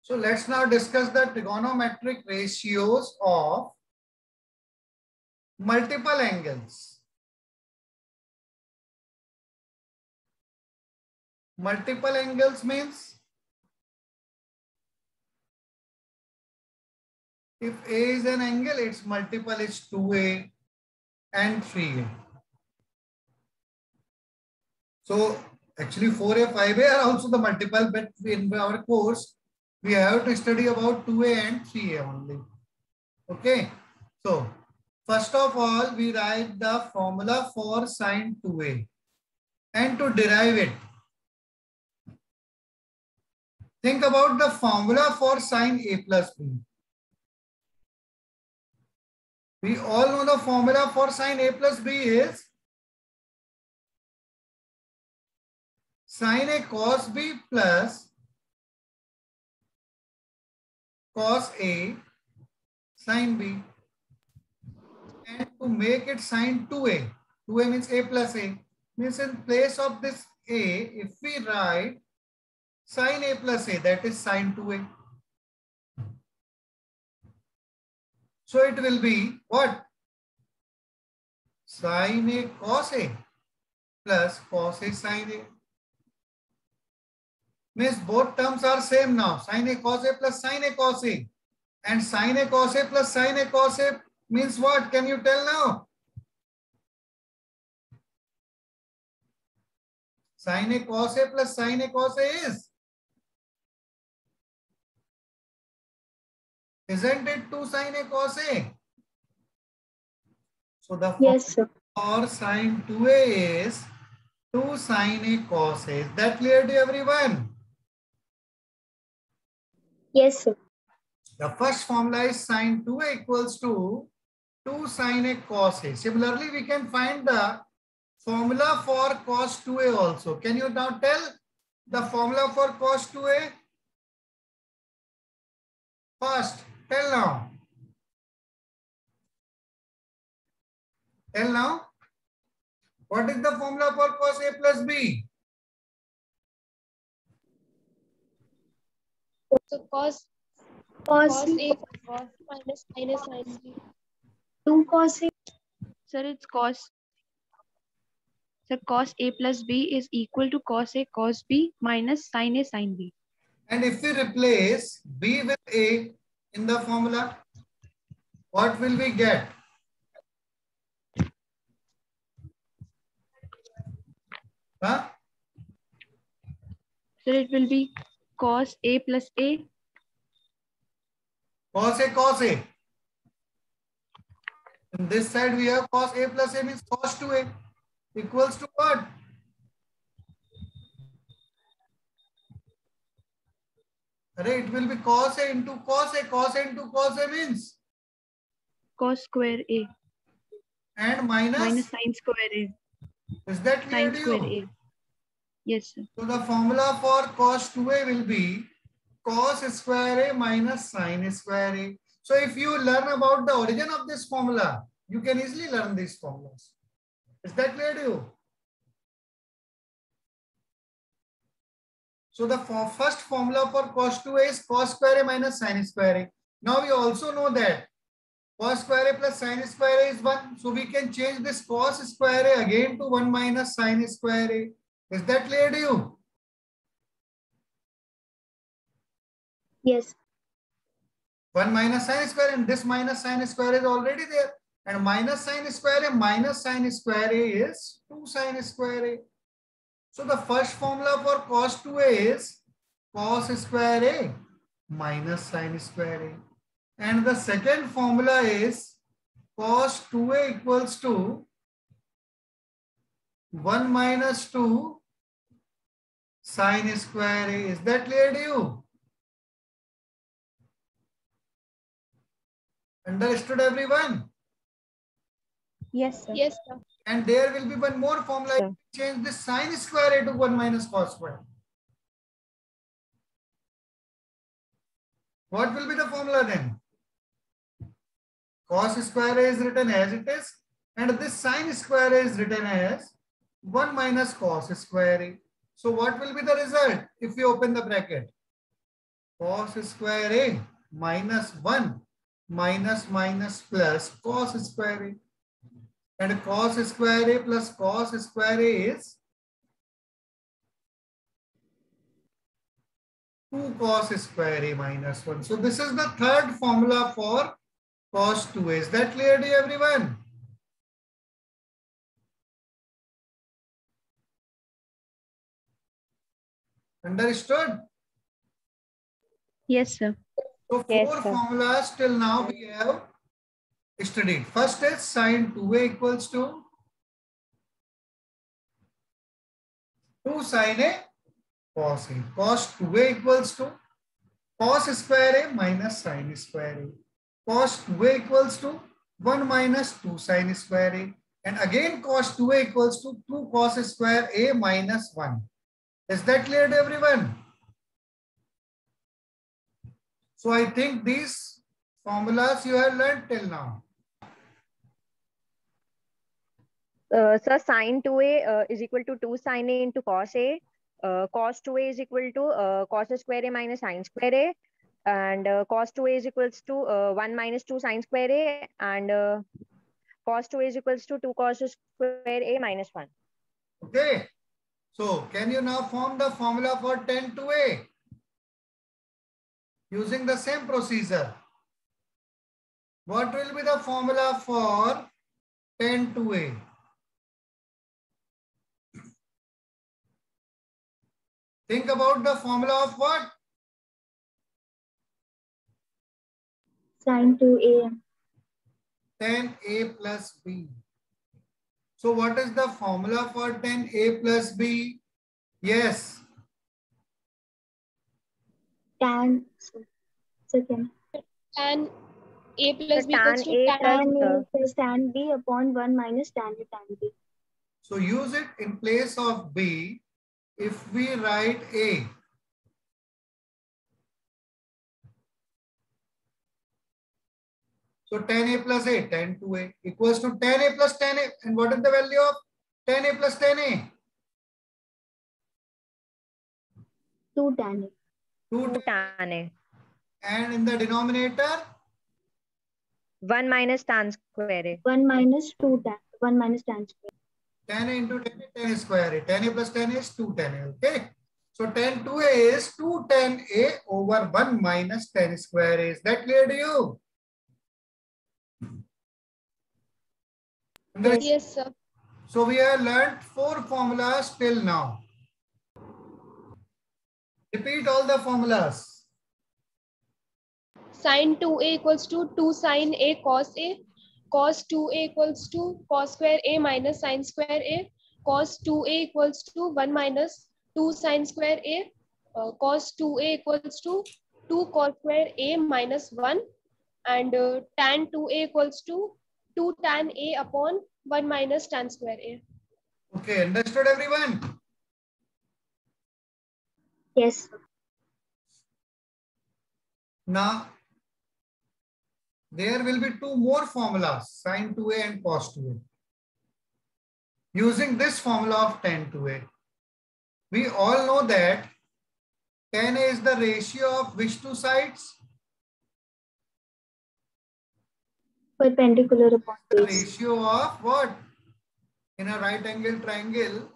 So let's now discuss the trigonometric ratios of multiple angles. Multiple angles means if A is an angle, its multiple is 2A and 3A. So actually 4A, 5A are also the multiple, but in our course, we have to study about 2A and 3A only. Okay. So first of all, we write the formula for sine 2A. And to derive it, think about the formula for sine A plus B. We all know the formula for sine A plus B is sine A cos B plus cos A sine B. And to make it sine 2A, 2A means A plus A, means in place of this A, if we write sine A plus A, that is sine 2A. So it will be what? Sine A cos A plus cos A sine A. Means both terms are same now. Sine A cos A plus sine A cos A. And sine A cos A plus sine A cos A means what? Can you tell now? Sine A cos A plus sine A cos A is? Isn't it 2 sine A cos A? So the formula for sine 2A is 2 sine A cos A. Is that clear to everyone? Yes, sir. The first formula is sine 2A equals to 2 sine A cos A. Similarly, we can find the formula for cos 2A also. Can you now tell the formula for cos 2A? First, tell now. Tell now. What is the formula for cos A plus B? So cos A cos minus sin B. 2 cos A. Sir, it's cos. So cos A plus B is equal to cos A cos B minus sin A sin B. And if we replace B with A in the formula, what will we get? Huh? So it will be cos A plus A. Cos A cos A. On this side we have cos A plus A means cos 2A equals to what? It will be cos A into cos A. Cos A into cos A means? Cos square A. And minus? Minus sin square A. Is that clear Sin to square you? A. Yes, sir. So the formula for cos 2A will be cos square A minus sin square A. So if you learn about the origin of this formula, you can easily learn these formulas. Is that clear to you? So the first formula for cos 2A is cos square A minus sin square A. Now we also know that cos square A plus sin square A is 1. So we can change this cos square A again to 1 minus sin square A. Is that clear to you? Yes. 1 minus sin square and this minus sin square is already there. And minus sin square A minus sin square A is 2 sin square A. So the first formula for cos 2A is cos square A minus sin square A. And the second formula is cos 2A equals to 1 minus 2 sin square A. Is that clear to you? Understood everyone? Yes, sir. Yes, sir. And there will be one more formula. Sir. Change this sin square A to 1 minus cos square. What will be the formula then? Cos square A is written as it is. And this sin square A is written as 1 minus cos square A. So what will be the result if we open the bracket? cos square A minus 1 minus minus plus cos square A. And cos square A plus cos square A is 2 cos square A minus 1. So this is the third formula for cos 2A. Is that clear to everyone? Understood? Yes, sir. So Yes, four sir. formulas till now we have studied. First is sin 2A equals to 2 sin A cos A. Cos 2A equals to cos square A minus sin square A. Cos 2A equals to 1 minus 2 sin square A. And again cos 2A equals to 2 cos square A minus 1. Is that clear to everyone? So I think these formulas you have learned till now. Sir, sin 2a is equal to 2 sin a into cos a. Cos 2a is equal to cos square a minus sin square a. And cos 2a is equals to 1 minus 2 sin square a. And cos 2a is equals to 2 cos square a minus 1. Okay. So can you now form the formula for tan 2A using the same procedure? What will be the formula for tan 2A? Think about the formula of what? Sin 2a. Tan A plus B. So what is the formula for tan A plus B? Yes. Tan. Second. Tan A plus So B equals tan to a tan plus tan b upon 1 minus tan a tan b. So use it in place of B if we write A. So tan A plus A, tan 2A equals to tan A plus tan A. And what is the value of tan A plus tan A? 2 tan a. 2 tan a. And in the denominator? 1 minus tan square a. 1 minus 2 tan. 1 minus tan square. Tan A into tan A, tan square A. Tan A plus tan A is 2 tan A. Okay. So tan 2A is 2 tan A over 1 minus tan square A. Is that clear to you? Yes, sir. So we have learned 4 formulas till now. Repeat all the formulas. Sin 2A equals to 2 sin A cos A. Cos 2A equals to cos square A minus sin square A. Cos 2A equals to 1 minus 2 sin square A. Cos 2A equals to 2 cos square A minus 1. And tan 2A equals to 2 tan A upon 1 minus tan square A. Okay, understood everyone? Yes. Now, there will be 2 more formulas, sin 2A and cos 2A. Using this formula of tan 2A, we all know that tan A is the ratio of which 2 sides? Perpendicular upon The base. ratio of what? In a right angle triangle,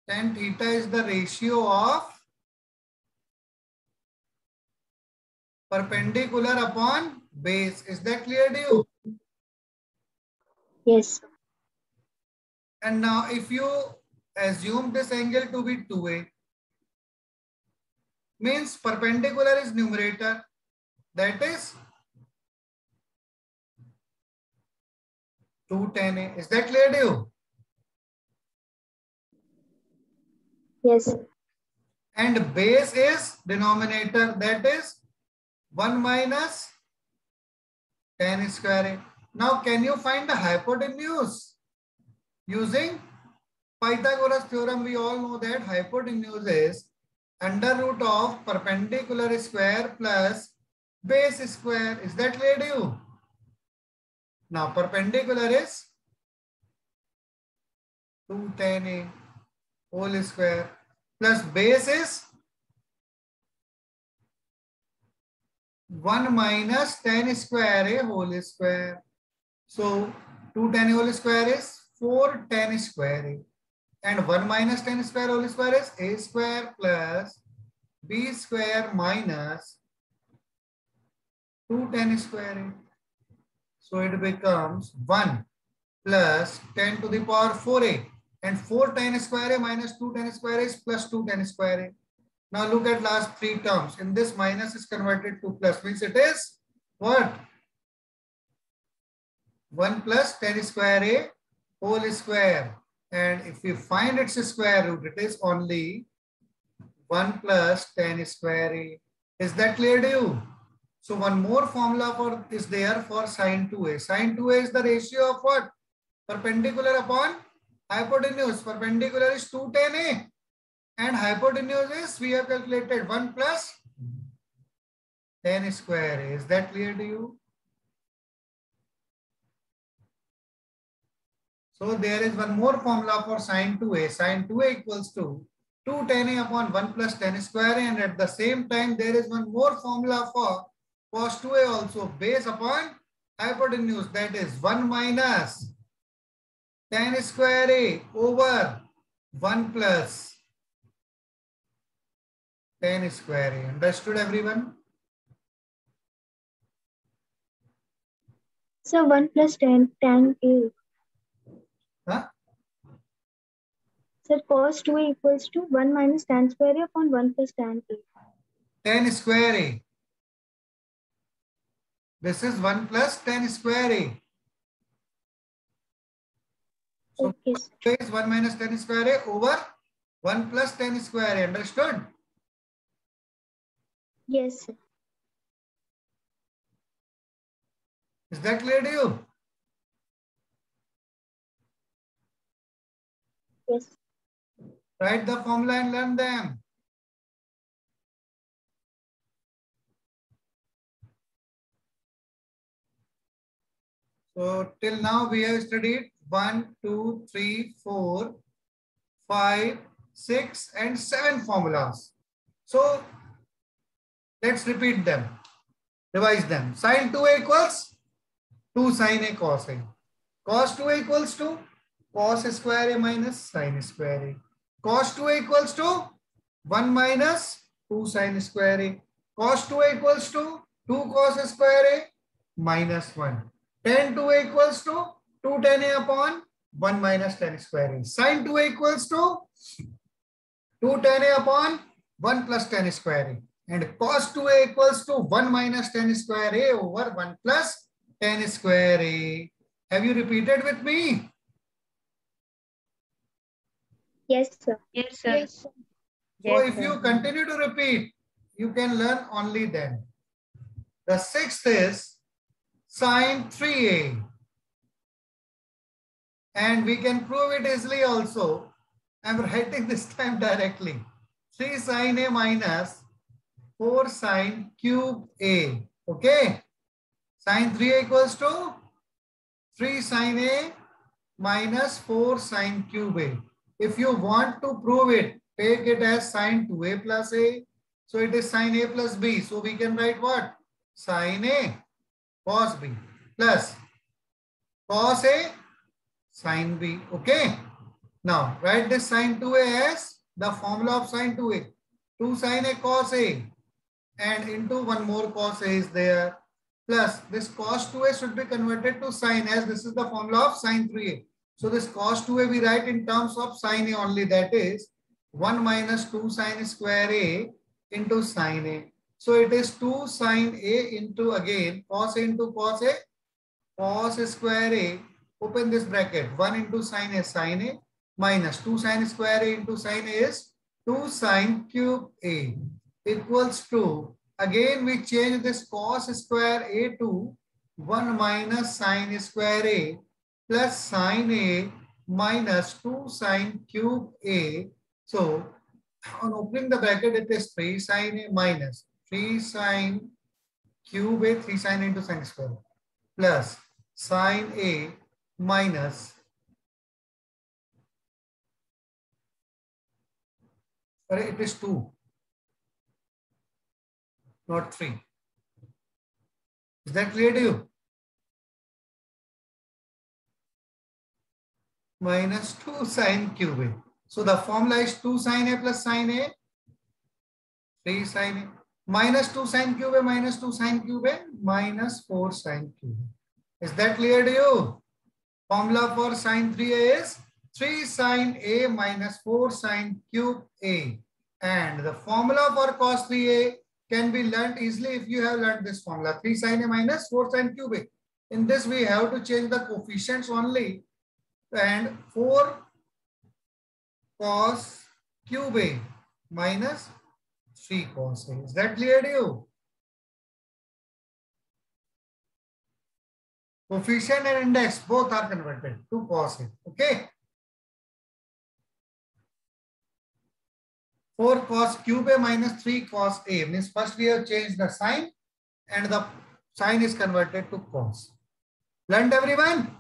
tan theta is the ratio of perpendicular upon base. Is that clear to you? Yes. And now if you assume this angle to be 2A, means perpendicular is numerator, that is 2 tan A. Is that clear to you? Yes. And base is denominator, that is 1 minus tan square A. Now can you find the hypotenuse? Using Pythagoras theorem, we all know that hypotenuse is under root of perpendicular square plus base square. Is that clear to you? Now perpendicular is 2 tan A whole square plus base is 1 minus tan square a whole square. So 2 tan a whole square is 4 tan square a. And 1 minus tan square whole square is a square plus b square minus 2 tan square a. So it becomes 1 plus 10 to the power 4a. And 4 tan square a minus 2 tan square a is plus 2 tan square a. Now look at last three terms. In this minus is converted to plus, means it is what? 1 plus tan square a whole square. And if you find its square root, it is only 1 plus tan square a. Is that clear to you? So one more formula is there for sine 2a. Sine 2a is the ratio of what? Perpendicular upon hypotenuse. Perpendicular is 2 tan a. And hypotenuse is, we have calculated 1 plus tan square a. Is that clear to you? So there is one more formula for sine 2a. Sine 2a equals to 2 tan a upon 1 plus tan square a. And at the same time, there is one more formula for cos 2a also, based upon hypotenuse. That is 1 minus tan square a over 1 plus tan square a. Understood, everyone? So 1 plus tan a. Huh? So cos 2a equals to 1 minus tan square a upon 1 plus tan a. Tan square a. This is 1 plus tan square a. So Okay. is 1 minus tan square a over 1 plus tan square a. Understood? Yes, sir. Is that clear to you? Yes. Write the formula and learn them. So till now we have studied 1, 2, 3, 4, 5, 6 and 7 formulas. So let's repeat them. Revise them. Sin 2a equals 2 sin a cos a. Cos 2a equals to cos square a minus sin square a. Cos 2a equals to 1 minus 2 sin square a. Cos 2a equals to 2 cos square a minus 1. Tan 2a equals to 2 tan a upon 1 minus tan square a. Sin 2a equals to 2 tan a upon 1 plus tan square a. And cos 2a equals to 1 minus tan square a over 1 plus tan square a. Have you repeated with me? Yes, sir. Yes, sir. Yes, sir. So Yes, if sir. you continue to repeat, you can learn only then. The sixth is sin 3a. And we can prove it easily also. I'm writing this time directly. 3 sin a minus 4 sin cube a. Okay. Sin 3a equals to 3 sin a minus 4 sin cube a. If you want to prove it, take it as sin 2a plus a. So it is sin a plus b. So we can write what? Sin a cos b plus cos a sin b. Okay. Now write this sin 2a as the formula of sin 2a. 2 sin a cos a and into one more cos a is there. Plus this cos 2a should be converted to sin, as this is the formula of sin 3a. So this cos 2a we write in terms of sin a only, that is 1 minus 2 sin square a into sin a. So it is 2 sin a into again cos a into cos a, cos square a, open this bracket, 1 into sin a minus 2 sin square a into sin a is 2 sin cube a equals to, again we change this cos square a to 1 minus sin square a plus sin a minus 2 sin cube a. So on opening the bracket, it is 3 sin a minus 3 sin cube a, 3 sin into sin square plus sin a minus, it is 2, not 3. Is that clear to you? Minus 2 sine cube A. So the formula is 2 sine A plus sine A, 3 sine A. Minus 2 sine cube A minus 2 sine cube A minus 4 sine cube A. Is that clear to you? Formula for sine 3A is 3 sine A minus 4 sine cube A. And the formula for cos 3A can be learnt easily if you have learnt this formula. 3 sine A minus 4 sine cube A. In this we have to change the coefficients only. And 4 cos cube A minus 3 cos A. Is that clear to you? Coefficient and index both are converted to cos A. Okay. 4 cos cube A minus 3 cos A means first we have changed the sign and the sign is converted to cos. Learned everyone?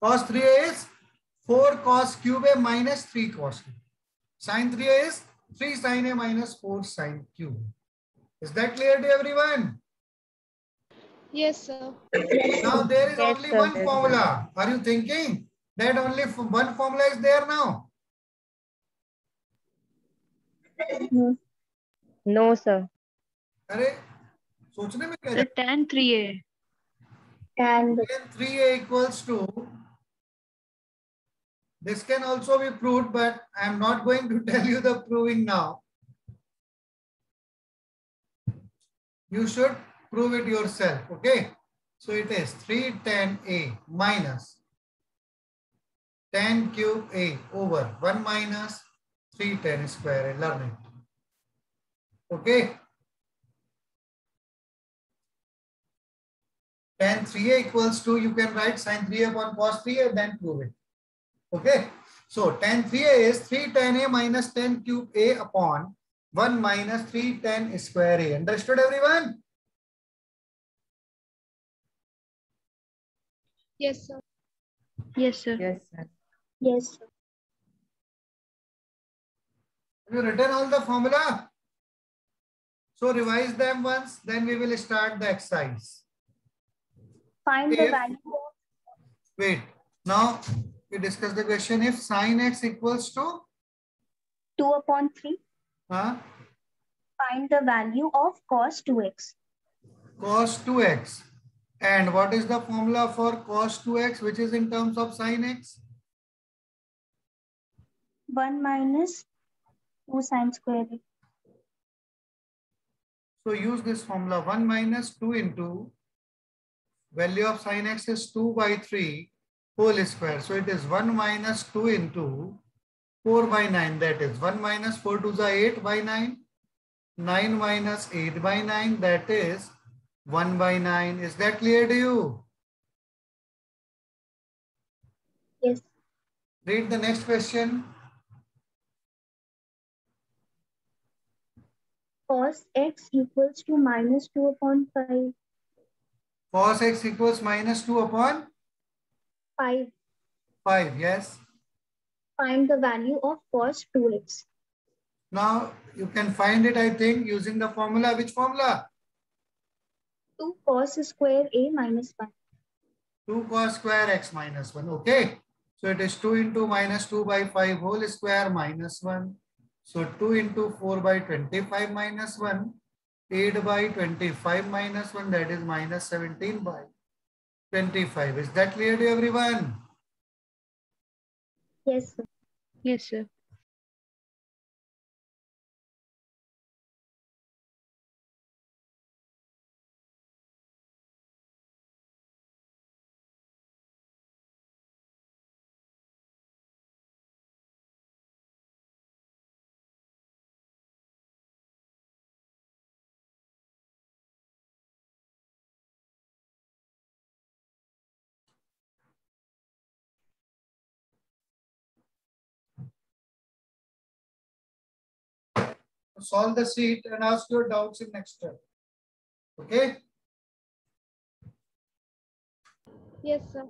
Cos 3A is 4 cos cube A minus 3 cos A. Sin 3A is 3 sin A minus 4 sin cube. Is that clear to everyone? Yes, sir. Now there is Yes, only sir. one formula. Are you thinking that only one formula is there now? No, sir. अरे सोचने में क्या So tan 3A. And Then 3A equals to, this can also be proved, but I am not going to tell you the proving now. You should prove it yourself, okay? So it is 3 tan A minus tan cube A over 1 minus 3 tan square A. Learn it. Okay? Tan 3A equals to, you can write sin 3A upon cos 3A, then prove it. Okay? So tan 3A is 3 tan A minus tan cube A upon 1 minus 3 tan square A. Understood everyone? Yes, sir. Yes, sir. Yes, sir. yes, sir. Have you written all the formula? So revise them once, then we will start the exercise. Find the If- value of Wait, now we discuss the question. If sin x equals to 2 upon 3. Find the value of cos 2x. cos 2x. And what is the formula for cos 2x, which is in terms of sin x? 1 minus 2 sine square A. So use this formula, 1 minus 2 into value of sin x is 2 by 3 whole square. So it is 1 minus 2 into 4 by 9. That is 1 minus 4 to the 8 by 9. 9 minus 8 by 9. That is 1 by 9. Is that clear to you? Yes. Read the next question. Cos x equals to minus 2 upon 5. Cos x equals minus 2 upon 5. 5. Yes. Find the value of cos 2x. Now you can find it, I think, using the formula. Which formula? 2 cos square A minus 1. 2 cos square x minus 1. Okay. So it is 2 into minus 2 by 5 whole square minus 1. So 2 into 4 by 25 minus 1. 8 by 25 minus 1. That is minus 17 by 25. Is that clear to everyone? Yes, sir. Yes, sir. Solve the sheet and ask your doubts in next step. Okay. Yes, sir.